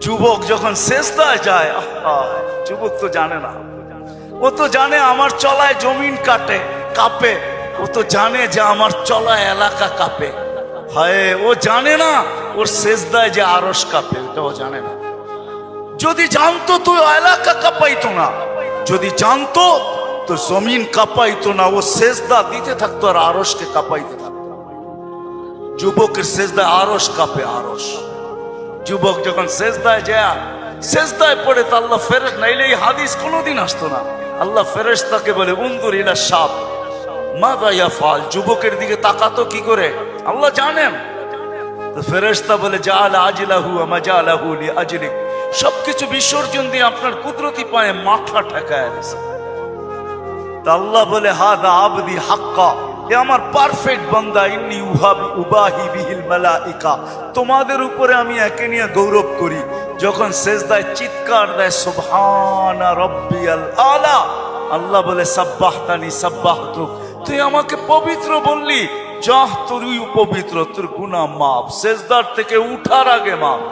যুবক যখন সেজদায় যায়, যুবক তো জানে না, ও তো জানে আমার চলায় জমিন কাঁপে, ও তো জানে যে আমার চলায় এলাকা কাঁপে। হায়, ও জানে না ওর সেজদায় যে আরশ কাঁপে, ওটা ও জানে না। যদি জানতো তো এলাকা কাঁপাইতো না, যদি জানতো তো জমিন কাঁপাইতো না, ও সেজদা দিতে থাকতো আর আরশকে কাঁপাইতে থাকতো। যুবকের সেজদায় আরশ কাঁপে, আরশ। যুবক যখন সেজদায় যায়, সেজদায় পড়ে তো আল্লাহ ফেরেশতা, নাইলে এই হাদিস কোনোদিন আসতো না। আল্লাহ ফেরেশতাকে বলে উনজুর ইলা শাব মাযা ইয়াফআল, যুবকের দিকে তাকাতো কি করে আল্লাহ জানেন। তো ফেরেশতা বলে জাআলা আজলাহু ওয়া মাজালাহু লিআজলিক, সবকিছু বিসর্জন দিয়ে আপনার কুদরতি পায়ে মাথা ঠেকায় দিয়েছে। তা আল্লাহ বলে হাদা আবদি হাক্কা, এ আমার পারফেক্ট বান্দা, ইন্নী উবাহি বিহিল মালাইকা, তোমাদের উপরে আমি একে নিয়ে গৌরব করি। যখন সেজদায় চিৎকার দেয় সুবহানা রাব্বিয়াল আলা, আল্লাহ বলে সাব্বাহতানি সাব্বাহতুক, তুই আমাকে পবিত্র বললি, যাহ তুই পবিত্র, তোর গুনাহ মাফ, সেজদার থেকে উঠার আগে মাফ।